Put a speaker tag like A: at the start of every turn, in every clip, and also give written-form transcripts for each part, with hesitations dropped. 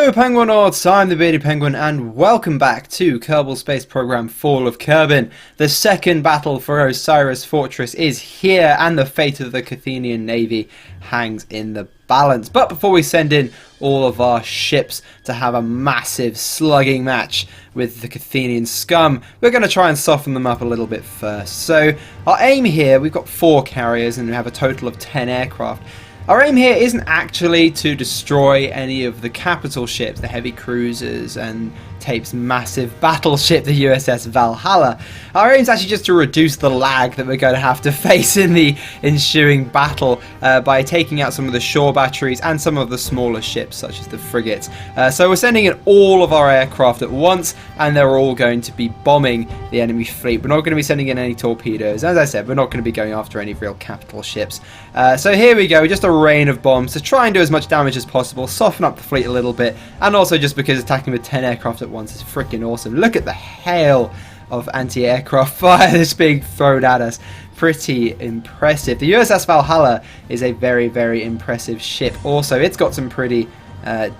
A: Hello Penguinauts, I'm the Bearded Penguin and welcome back to Kerbal Space Program Fall of Kerbin. The second battle for Osiris Fortress is here and the fate of the Kerthenian Navy hangs in the balance. But before we send in all of our ships to have a massive slugging match with the Kerthenian scum, we're going to try and soften them up a little bit first. So our aim here, we've got 4 carriers and we have a total of 10 aircraft. Our aim here isn't actually to destroy any of the capital ships, the heavy cruisers and Tape's massive battleship, the USS Valhalla. Our aim is actually just to reduce the lag that we're going to have to face in the ensuing battle by taking out some of the shore batteries and some of the smaller ships such as the frigates. So we're sending in all of our aircraft at once and they're all going to be bombing the enemy fleet. We're not going to be sending in any torpedoes. As I said, we're not going to be going after any real capital ships. So here we go, just a rain of bombs to try and do as much damage as possible, soften up the fleet a little bit, and also just because attacking with 10 aircraft at once is freaking awesome. Look at the hail of anti-aircraft fire that's being thrown at us. Pretty impressive. The USS Valhalla is a very, very impressive ship. Also, it's got some pretty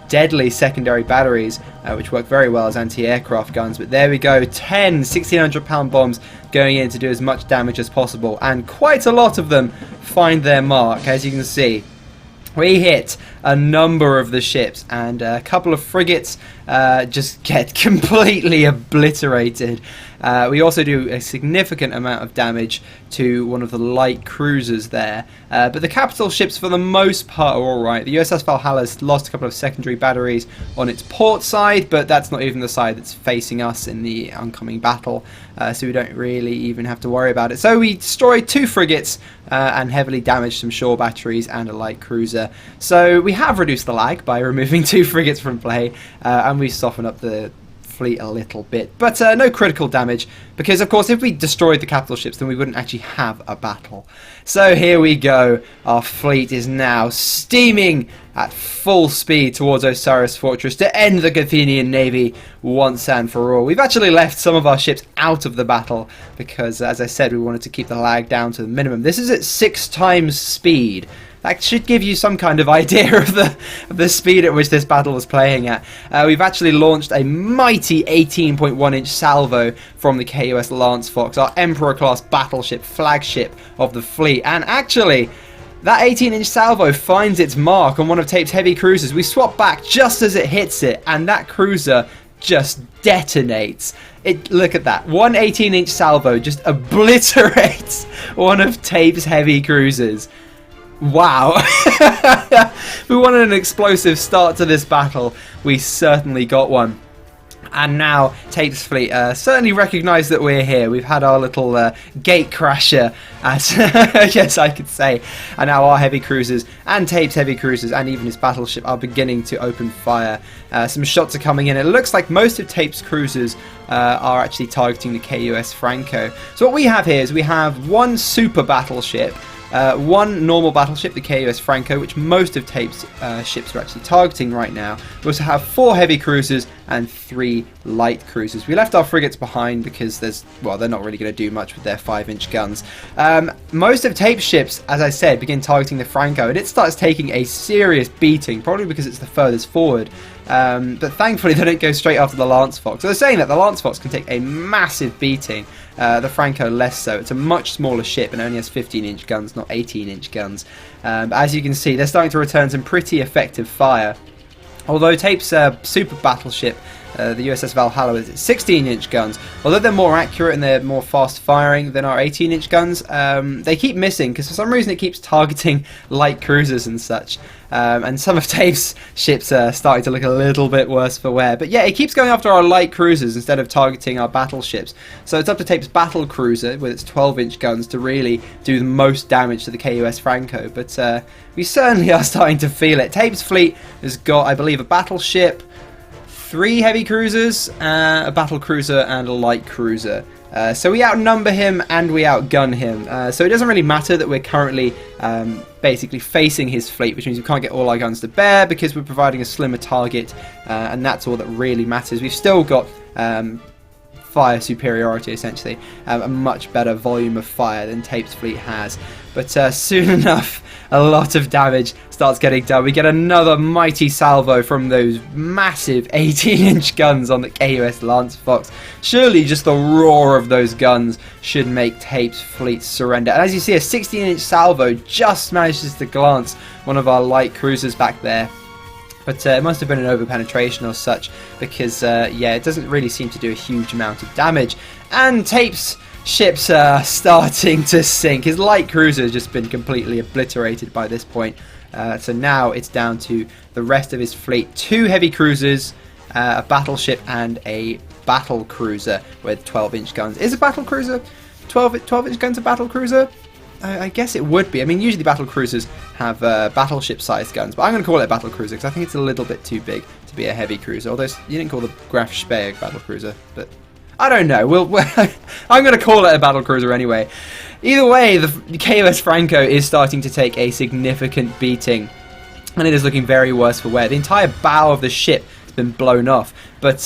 A: deadly secondary batteries, which work very well as anti-aircraft guns. But there we go, 10 1,600-pound bombs going in to do as much damage as possible, and quite a lot of them find their mark, as you can see. We hit a number of the ships, and a couple of frigates just get completely obliterated. We also do a significant amount of damage to one of the light cruisers there. But the capital ships, for the most part, are alright. The USS Valhalla's lost a couple of secondary batteries on its port side, but that's not even the side that's facing us in the oncoming battle. So we don't really even have to worry about it. So we destroyed 2 frigates and heavily damaged some shore batteries and a light cruiser. So we have reduced the lag by removing 2 frigates from play, and we softened up the fleet a little bit, but no critical damage, because of course if we destroyed the capital ships then we wouldn't actually have a battle. So here we go, our fleet is now steaming at full speed towards Osiris Fortress to end the Kerthenian Navy once and for all. We've actually left some of our ships out of the battle because, as I said, we wanted to keep the lag down to the minimum. This is at 6 times speed. That should give you some kind of idea of the speed at which this battle was playing at. We've actually launched a mighty 18.1-inch salvo from the KUS Lance Fox, our Emperor-class battleship flagship of the fleet. And actually, that 18-inch salvo finds its mark on one of Tape's heavy cruisers. We swap back just as it hits it, and that cruiser just detonates. Look at that. One 18-inch salvo just obliterates one of Tape's heavy cruisers. Wow. We wanted an explosive start to this battle. We certainly got one. And now Tape's fleet certainly recognise that we're here. We've had our little gate crasher, as I guess I could say. And now our heavy cruisers and Tape's heavy cruisers and even his battleship are beginning to open fire. Some shots are coming in. It looks like most of Tape's cruisers are actually targeting the KUS Franco. So what we have here is we have one super battleship, one normal battleship, the KUS Franco, which most of Tape's ships are actually targeting right now. We also have 4 heavy cruisers and 3 light cruisers. We left our frigates behind because they're not really going to do much with their 5-inch guns. Most of Tape's ships, as I said, begin targeting the Franco, and it starts taking a serious beating, probably because it's the furthest forward. But thankfully they don't go straight after the Lance Fox. So they're saying that the Lance Fox can take a massive beating, the Franco less so. It's a much smaller ship and only has 15-inch guns, not 18-inch guns. But as you can see, they're starting to return some pretty effective fire. Although Tape's super battleship, the USS Valhalla, with its 16-inch guns, although they're more accurate and they're more fast firing than our 18-inch guns, they keep missing because for some reason it keeps targeting light cruisers and such. And some of Tape's ships are starting to look a little bit worse for wear. But yeah, it keeps going after our light cruisers instead of targeting our battleships. So it's up to Tape's battle cruiser with its 12-inch guns to really do the most damage to the KUS Franco. But we certainly are starting to feel it. Tape's fleet has got, I believe, a battleship, 3 heavy cruisers, a battle cruiser and a light cruiser. So we outnumber him and we outgun him. So it doesn't really matter that we're currently basically facing his fleet, which means we can't get all our guns to bear because we're providing a slimmer target, and that's all that really matters. We've still got fire superiority, essentially. A much better volume of fire than Tape's fleet has. But soon enough, a lot of damage starts getting done. We get another mighty salvo from those massive 18-inch guns on the KUS Lance Fox. Surely just the roar of those guns should make Tape's fleet surrender. And as you see, a 16-inch salvo just manages to glance one of our light cruisers back there. But it must have been an over-penetration or such, because, yeah, it doesn't really seem to do a huge amount of damage. And Tape's ships are starting to sink. His light cruiser has just been completely obliterated by this point. So now it's down to the rest of his fleet. 2 heavy cruisers, a battleship, and a battle cruiser with 12-inch guns. Is a battle cruiser 12-inch guns a battle cruiser? I guess it would be. I mean, usually battle cruisers have battleship-sized guns, but I'm going to call it a battle cruiser because I think it's a little bit too big to be a heavy cruiser. Although you didn't call the Graf Spee a battle cruiser, but I don't know. I'm going to call it a battle cruiser anyway. Either way, the KOS Franco is starting to take a significant beating, and it is looking very worse for wear. The entire bow of the ship has been blown off, but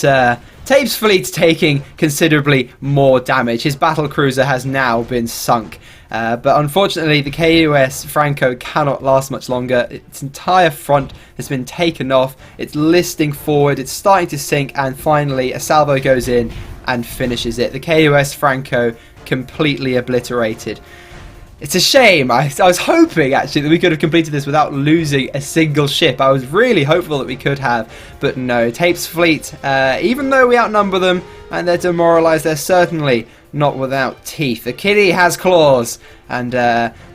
A: Tape's fleet's taking considerably more damage. His battle cruiser has now been sunk. But unfortunately, the KUS Franco cannot last much longer. Its entire front has been taken off. It's listing forward. It's starting to sink. And finally, a salvo goes in and finishes it. The KUS Franco completely obliterated. It's a shame. I was hoping, actually, that we could have completed this without losing a single ship. I was really hopeful that we could have. But no, Tape's fleet, even though we outnumber them and they're demoralised, they're certainly not without teeth. The kitty has claws, and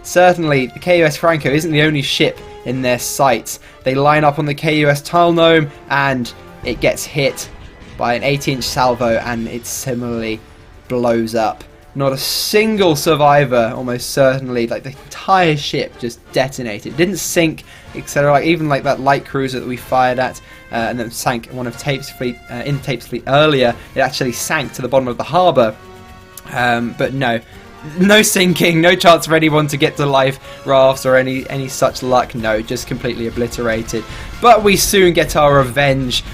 A: certainly the KUS Franco isn't the only ship in their sights. They line up on the KUS Tile Gnome, and it gets hit by an 8-inch salvo, and it similarly blows up. Not a single survivor, almost certainly. Like, the entire ship just detonated. It didn't sink, etc. Like, even like that light cruiser that we fired at, and then sank one of Tape's fleet, in Tape's fleet earlier. It actually sank to the bottom of the harbour. But no sinking, no chance for anyone to get to life rafts or any such luck. No, just completely obliterated. But we soon get our revenge.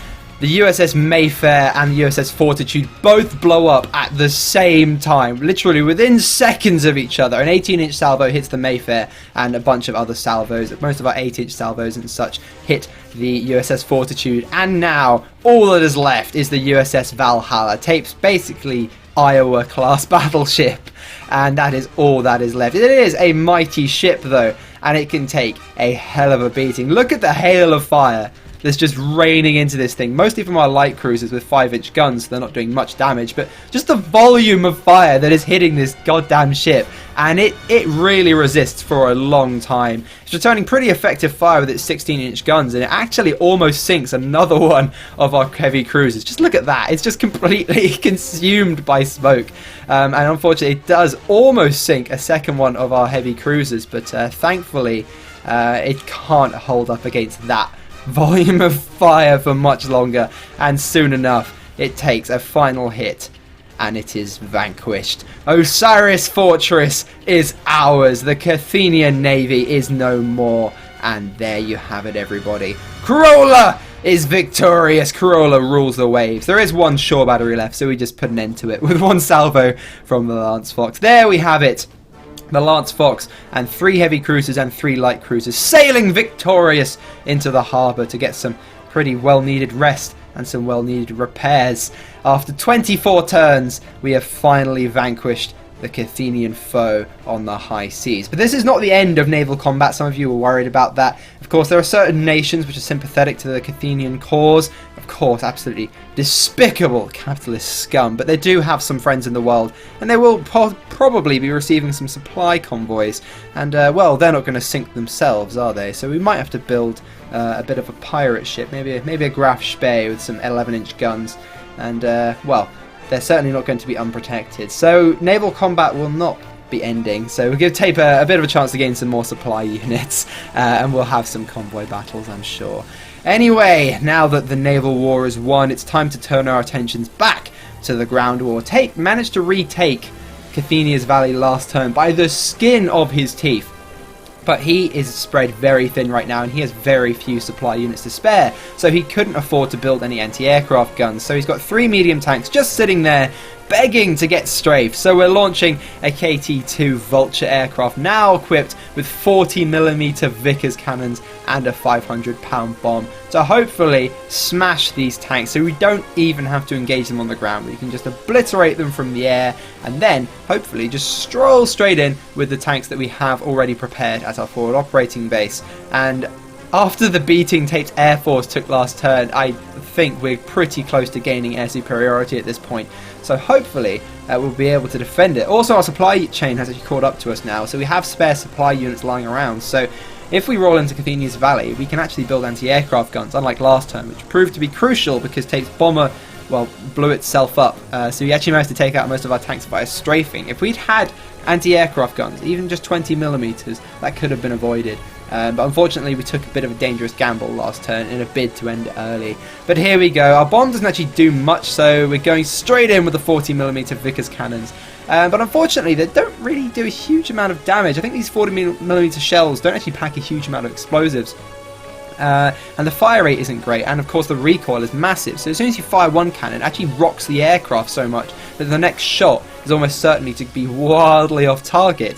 A: The USS Mayfair and the USS Fortitude both blow up at the same time, literally within seconds of each other. An 18-inch salvo hits the Mayfair, and a bunch of other salvos, most of our 8-inch salvos and such, hit the USS Fortitude. And now all that is left is the USS Valhalla. Tape's basically Iowa-class battleship, and that is all that is left. It is a mighty ship, though, and it can take a hell of a beating. Look at the hail of fire that's just raining into this thing, mostly from our light cruisers with 5-inch guns, so they're not doing much damage, but just the volume of fire that is hitting this goddamn ship, and it really resists for a long time. It's returning pretty effective fire with its 16-inch guns, and it actually almost sinks another one of our heavy cruisers. Just look at that. It's just completely consumed by smoke, and unfortunately it does almost sink a second one of our heavy cruisers, but thankfully it can't hold up against that volume of fire for much longer, and soon enough it takes a final hit and it is vanquished. Osiris Fortress is ours. The Kerthenian Navy is no more, and there you have it, everybody. Kruolan is victorious. Kruolan rules the waves. There is one shore battery left, so we just put an end to it with one salvo from the Lance Fox. There we have it. The Lance Fox and 3 heavy cruisers and 3 light cruisers sailing victorious into the harbour to get some pretty well-needed rest and some well-needed repairs. After 24 turns, we have finally vanquished the Kerthenian foe on the high seas. But this is not the end of naval combat. Some of you were worried about that. Of course, there are certain nations which are sympathetic to the Kerthenian cause. Of course, absolutely despicable capitalist scum. But they do have some friends in the world, and they will probably be receiving some supply convoys. And, well, they're not going to sink themselves, are they? So we might have to build a bit of a pirate ship, maybe a Graf Spee with some 11-inch guns. And, well, they're certainly not going to be unprotected. So naval combat will not be ending. So we'll give Tape a bit of a chance to gain some more supply units, and we'll have some convoy battles, I'm sure. Anyway, now that the naval war is won, it's time to turn our attentions back to the ground war. Tape managed to retake Kerthenia's Valley last turn by the skin of his teeth. But he is spread very thin right now, and he has very few supply units to spare, so he couldn't afford to build any anti-aircraft guns. So he's got 3 medium tanks just sitting there, begging to get strafed. So we're launching a KT-2 Vulture aircraft, now equipped with 40mm Vickers cannons and a 500-pound bomb, to hopefully smash these tanks so we don't even have to engage them on the ground. We can just obliterate them from the air and then hopefully just stroll straight in with the tanks that we have already prepared at our forward operating base. And after the beating Tape's Air Force took last turn, I think we're pretty close to gaining air superiority at this point. So hopefully we'll be able to defend it. Also, our supply chain has actually caught up to us now, so we have spare supply units lying around. So if we roll into Kerthenia's Valley, we can actually build anti-aircraft guns, unlike last turn, which proved to be crucial because Tape's bomber, well, blew itself up. So we actually managed to take out most of our tanks via strafing. If we'd had anti-aircraft guns, even just 20mm, that could have been avoided. But unfortunately we took a bit of a dangerous gamble last turn in a bid to end it early. But here we go, our bomb doesn't actually do much, so we're going straight in with the 40mm Vickers cannons. But unfortunately they don't really do a huge amount of damage. I think these 40mm shells don't actually pack a huge amount of explosives. And the fire rate isn't great, and of course the recoil is massive, so as soon as you fire one cannon, it actually rocks the aircraft so much that the next shot is almost certainly to be wildly off target.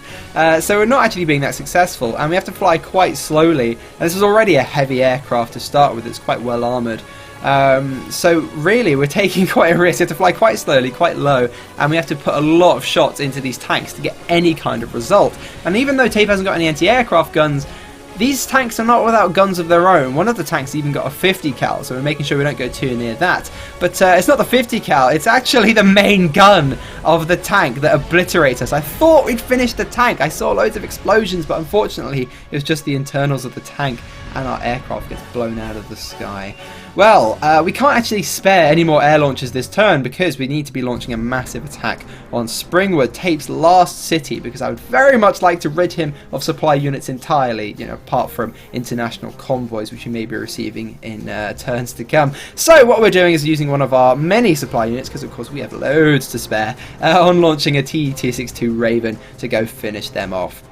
A: So we're not actually being that successful, and we have to fly quite slowly, and this is already a heavy aircraft to start with. It's quite well armoured. So really we're taking quite a risk. We have to fly quite slowly, quite low, and we have to put a lot of shots into these tanks to get any kind of result. And even though Tape hasn't got any anti-aircraft guns, these tanks are not without guns of their own. One of the tanks even got a 50 cal, so we're making sure we don't go too near that. But it's not the 50 cal, it's actually the main gun of the tank that obliterates us. I thought we'd finished the tank. I saw loads of explosions, but unfortunately it was just the internals of the tank, and our aircraft gets blown out of the sky. Well, we can't actually spare any more air launches this turn because we need to be launching a massive attack on Springwood, Tape's last city, because I would very much like to rid him of supply units entirely, you know, apart from international convoys, which we may be receiving in turns to come. So what we're doing is using one of our many supply units, because of course we have loads to spare, on launching a TE-262 Raven to go finish them off.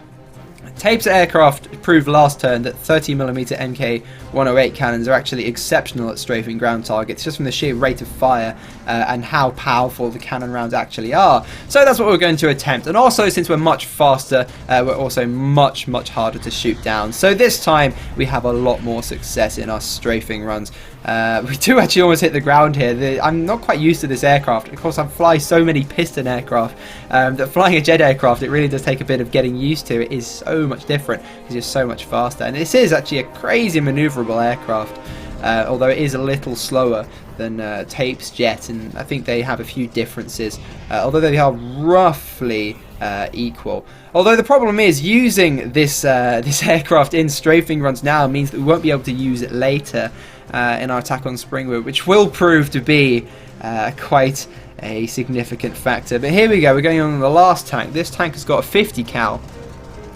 A: Tape's aircraft proved last turn that 30mm MK-108 cannons are actually exceptional at strafing ground targets, just from the sheer rate of fire and how powerful the cannon rounds actually are. So that's what we're going to attempt. And also, since we're much faster, we're also much harder to shoot down. So this time we have a lot more success in our strafing runs. We do actually almost hit the ground here. I'm not quite used to this aircraft. Of course, I fly so many piston aircraft that flying a jet aircraft, it really does take a bit of getting used to. It is so much different because you're so much faster. And this is actually a crazy maneuverable aircraft, although it is a little slower than Tape's jet, and I think they have a few differences, although they are roughly equal. Although the problem is using this aircraft in strafing runs now means that we won't be able to use it later in our attack on Springwood, which will prove to be quite a significant factor. But here we go, we're going on the last tank. This tank has got a 50 cal.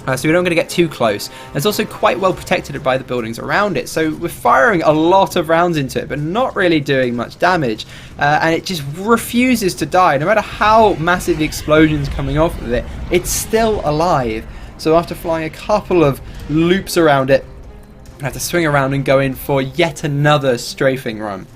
A: So we're not going to get too close. It's also quite well protected by the buildings around it, so we're firing a lot of rounds into it but not really doing much damage, and it just refuses to die. No matter how massive the explosions coming off of it, it's still alive. So after flying a couple of loops around it, I have to swing around and go in for yet another strafing run.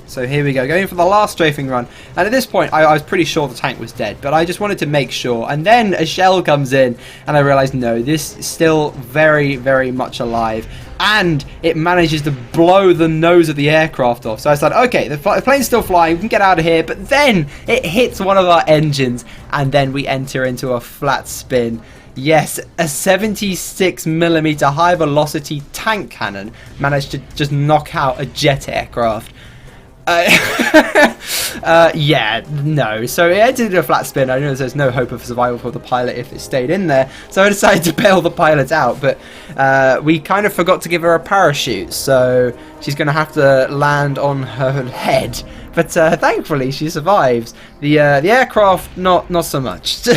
A: So here we go, going for the last strafing run, and at this point I was pretty sure the tank was dead, but I just wanted to make sure, and then a shell comes in and I realised no, this is still very much alive, and it manages to blow the nose of the aircraft off. So I said, okay, the plane's still flying, we can get out of here, but then it hits one of our engines and then we enter into a flat spin. Yes, a 76mm high velocity tank cannon managed to just knock out a jet aircraft. Yeah, no. So it entered into a flat spin. I know there's no hope of survival for the pilot if it stayed in there, so I decided to bail the pilot out, but we kind of forgot to give her a parachute, so she's going to have to land on her head. But thankfully she survives. The aircraft, not so much.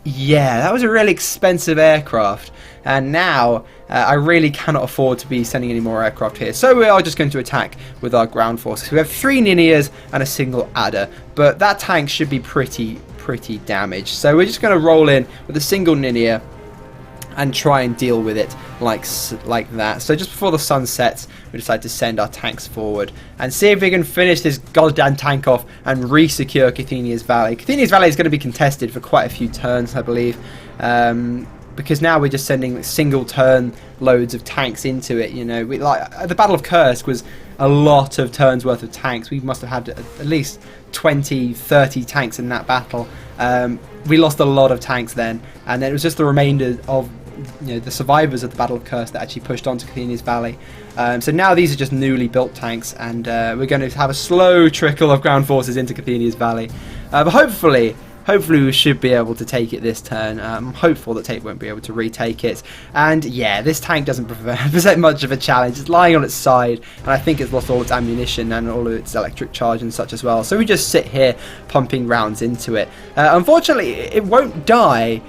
A: Yeah, that was a really expensive aircraft, and now I really cannot afford to be sending any more aircraft here, so we are just going to attack with our ground forces. We have 3 Ninias and a single Adder, but that tank should be pretty damaged, so we're just going to roll in with a single Ninia and try and deal with it like that. So just before the sun sets, we decide to send our tanks forward and see if we can finish this goddamn tank off and re-secure Kerthenia's Valley. Kerthenia's Valley is going to be contested for quite a few turns, I believe, because now we're just sending single turn loads of tanks into it. You know, the Battle of Kursk was a lot of turns worth of tanks. We must have had at least 20-30 tanks in that battle. We lost a lot of tanks then, and then it was just the remainder of the survivors of the Battle of Kursk that actually pushed on to Kerthenia's Valley. So now these are just newly built tanks, and we're going to have a slow trickle of ground forces into Kerthenia's Valley. But hopefully we should be able to take it this turn. I'm hopeful that Tape won't be able to retake it. And yeah, this tank doesn't present much of a challenge. It's lying on its side, and I think it's lost all its ammunition and all of its electric charge and such as well. So we just sit here pumping rounds into it. Unfortunately, it won't die,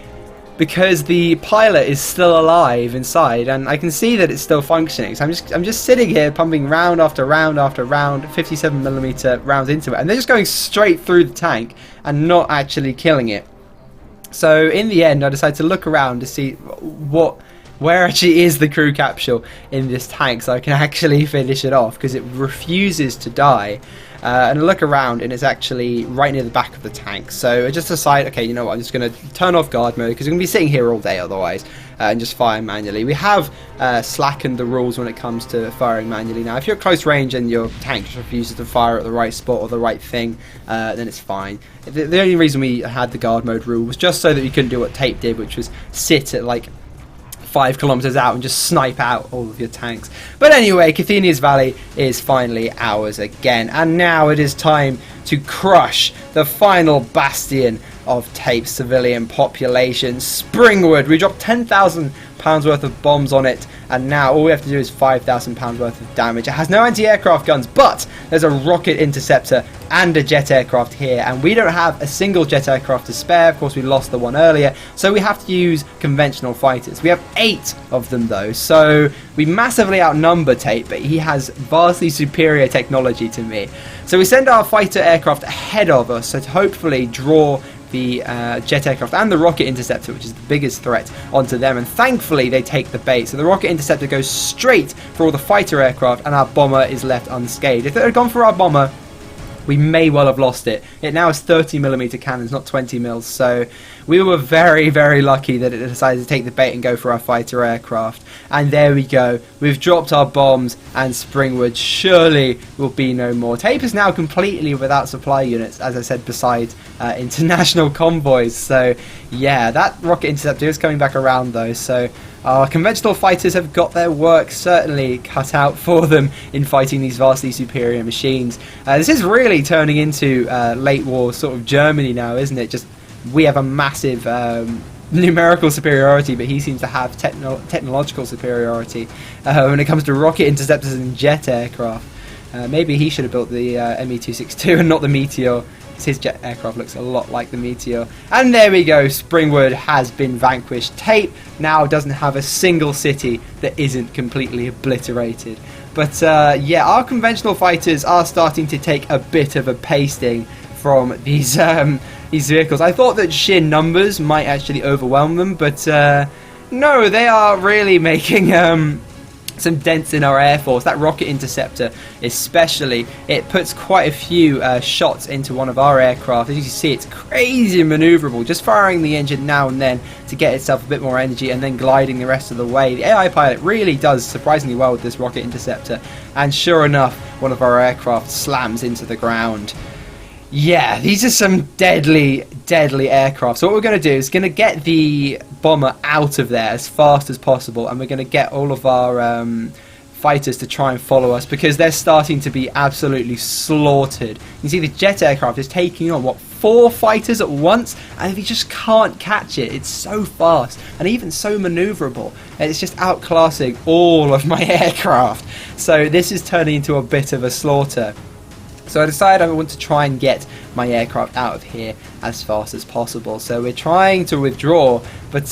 A: because the pilot is still alive inside, and I can see that it's still functioning. So I'm just sitting here pumping round after round after round, 57mm rounds into it, and they're just going straight through the tank and not actually killing it. So in the end, I decided to look around to see where actually is the crew capsule in this tank, so I can actually finish it off, because it refuses to die. And I look around, and it's actually right near the back of the tank. So I just decide, okay, you know what, I'm just going to turn off guard mode, because I'm going to be sitting here all day otherwise, and just fire manually. We have slackened the rules when it comes to firing manually now. If you're at close range and your tank just refuses to fire at the right spot or the right thing, then it's fine. The only reason we had the guard mode rule was just so that we couldn't do what Tape did, which was sit at like 5 kilometers out and just snipe out all of your tanks. But anyway, Kerthenia's Valley is finally ours again, and now it is time to crush the final bastion of Tape's civilian population, Springwood. We dropped £10,000 worth of bombs on it, and now all we have to do is £5,000 worth of damage. It has no anti-aircraft guns, but there's a rocket interceptor and a jet aircraft here, and we don't have a single jet aircraft to spare. Of course, we lost the one earlier, so we have to use conventional fighters. We have 8 of them though, so we massively outnumber Tape, but he has vastly superior technology to me. So we send our fighter aircraft ahead of us, so to hopefully draw the jet aircraft and the rocket interceptor, which is the biggest threat, onto them, and thankfully they take the bait. So the rocket interceptor goes straight for all the fighter aircraft, and our bomber is left unscathed. If they had gone for our bomber, we may well have lost it. It now has 30mm cannons, not 20 mils, so we were very, very lucky that it decided to take the bait and go for our fighter aircraft. And there we go. We've dropped our bombs, and Springwood surely will be no more. Tape is now completely without supply units, as I said, besides international convoys. So yeah, that rocket interceptor is coming back around though, so our conventional fighters have got their work certainly cut out for them in fighting these vastly superior machines. This is really turning into late war sort of Germany now, isn't it? Just we have a massive numerical superiority, but he seems to have technological superiority when it comes to rocket interceptors and jet aircraft. Maybe he should have built the ME-262 and not the Meteor. His jet aircraft looks a lot like the Meteor. And there we go, Springwood has been vanquished. Tape now doesn't have a single city that isn't completely obliterated. But yeah, our conventional fighters are starting to take a bit of a pasting from these vehicles. I thought that sheer numbers might actually overwhelm them, but no, they are really making some dents in our air force. That rocket interceptor especially, it puts quite a few shots into one of our aircraft. As you can see, it's crazy maneuverable, just firing the engine now and then to get itself a bit more energy and then gliding the rest of the way. The AI pilot really does surprisingly well with this rocket interceptor, and sure enough, one of our aircraft slams into the ground. Yeah, these are some deadly, deadly aircraft. So what we're going to do is going to get the bomber out of there as fast as possible, and we're going to get all of our fighters to try and follow us, because they're starting to be absolutely slaughtered. You see the jet aircraft is taking on, what, 4 fighters at once, and you just can't catch it. It's so fast and even so maneuverable, and it's just outclassing all of my aircraft. So this is turning into a bit of a slaughter. So I decided I want to try and get my aircraft out of here as fast as possible. So we're trying to withdraw, but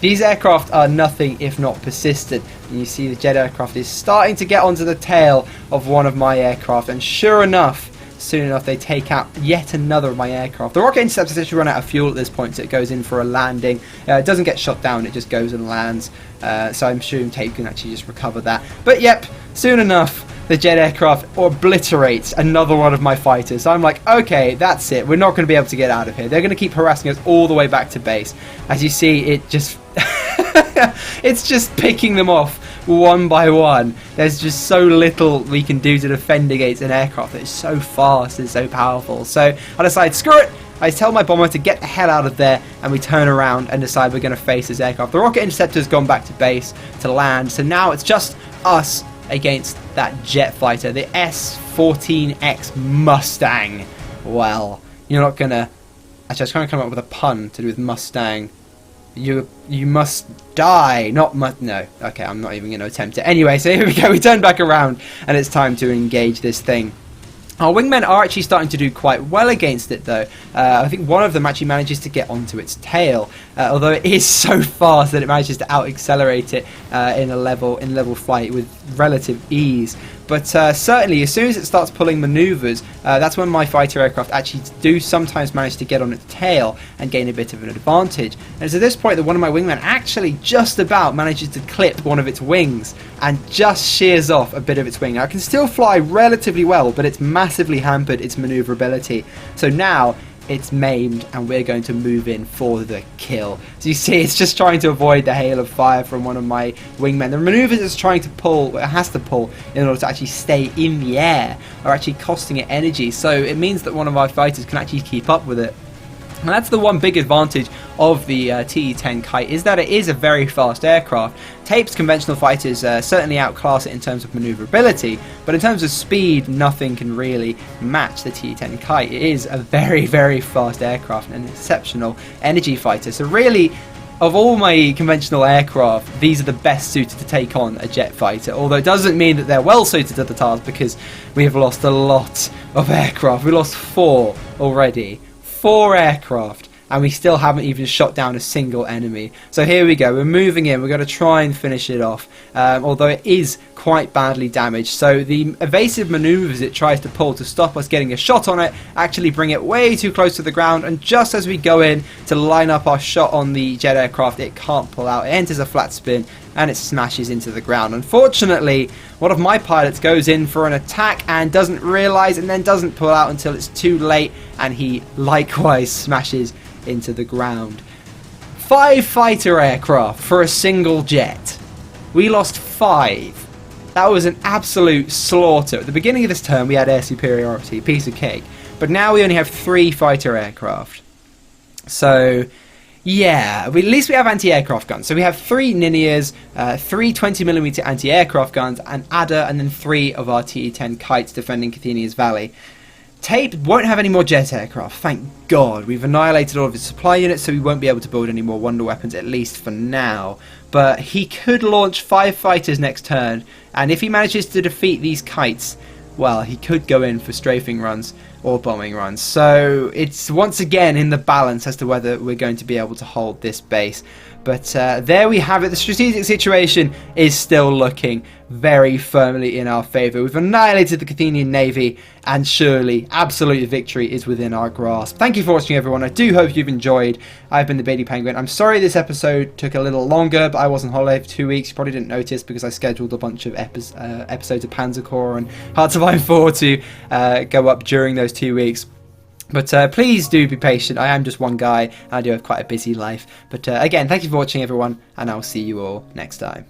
A: these aircraft are nothing if not persistent. And you see the jet aircraft is starting to get onto the tail of one of my aircraft, and sure enough, soon enough they take out yet another of my aircraft. The rocket interceptor's actually run out of fuel at this point, so it goes in for a landing. It doesn't get shot down, it just goes and lands. So I'm sure Tape can actually just recover that. But yep, soon enough, the jet aircraft obliterates another one of my fighters. So I'm like, okay, that's it. We're not going to be able to get out of here. They're going to keep harassing us all the way back to base. As you see, it just... it's just picking them off one by one. There's just so little we can do to defend against an aircraft that is so fast and so powerful. So I decide, screw it. I tell my bomber to get the hell out of there, and we turn around and decide we're going to face this aircraft. The rocket interceptor's gone back to base to land, so now it's just us against that jet fighter, the S-14X Mustang. Well, you're not going to... Actually, I was trying to come up with a pun to do with Mustang. You must die, not no. Okay, I'm not even going to attempt it. Anyway, so here we go. We turn back around, and it's time to engage this thing. Our wingmen are actually starting to do quite well against it, though. I think one of them actually manages to get onto its tail, although it is so fast that it manages to out-accelerate it in level flight with relative ease. But certainly, as soon as it starts pulling manoeuvres, that's when my fighter aircraft actually do sometimes manage to get on its tail and gain a bit of an advantage. And it's at this point that one of my wingmen actually just about manages to clip one of its wings and just shears off a bit of its wing. Now, it can still fly relatively well, but it's massively hampered its maneuverability. So now it's maimed, and we're going to move in for the kill. So you see, it's just trying to avoid the hail of fire from one of my wingmen. The maneuvers it's trying to pull, it has to pull in order to actually stay in the air, are actually costing it energy. So it means that one of our fighters can actually keep up with it. And that's the one big advantage of the TE-10 Kite, is that it is a very fast aircraft. Tape's conventional fighters certainly outclass it in terms of maneuverability, but in terms of speed, nothing can really match the TE-10 Kite. It is a very, very fast aircraft and an exceptional energy fighter. So really, of all my conventional aircraft, these are the best suited to take on a jet fighter, although it doesn't mean that they're well suited to the task, because we have lost a lot of aircraft. We lost 4 already. 4 aircraft, and we still haven't even shot down a single enemy. So here we go, we're moving in, we're going to try and finish it off, although it is quite badly damaged. So the evasive maneuvers it tries to pull to stop us getting a shot on it actually bring it way too close to the ground, and just as we go in to line up our shot on the jet aircraft, it can't pull out. It enters a flat spin and it smashes into the ground. Unfortunately, one of my pilots goes in for an attack and doesn't realise, and then doesn't pull out until it's too late, and he likewise smashes into the ground. 5 fighter aircraft for a single jet. We lost 5. That was an absolute slaughter. At the beginning of this turn we had air superiority, piece of cake, but now we only have 3 fighter aircraft. So yeah, at least we have anti-aircraft guns. So we have 3 Ninias, 3 20mm anti-aircraft guns, an Adder, and then 3 of our TE-10 Kites defending Kerthenia's Valley. Tape won't have any more jet aircraft, thank God. We've annihilated all of his supply units, so we won't be able to build any more wonder weapons, at least for now. But he could launch 5 fighters next turn, and if he manages to defeat these kites, well, he could go in for strafing runs or bombing runs. So it's once again in the balance as to whether we're going to be able to hold this base. But there we have it. The strategic situation is still looking very firmly in our favour. We've annihilated the Kerthenian Navy, and surely absolute victory is within our grasp. Thank you for watching, everyone. I do hope you've enjoyed. I've been the Baby Penguin. I'm sorry this episode took a little longer, but I was on holiday for 2 weeks. You probably didn't notice because I scheduled a bunch of episodes of Panzer Corps and Hearts of Iron 4 to go up during those 2 weeks. But please do be patient. I am just one guy, and I do have quite a busy life. But again, thank you for watching, everyone, and I'll see you all next time.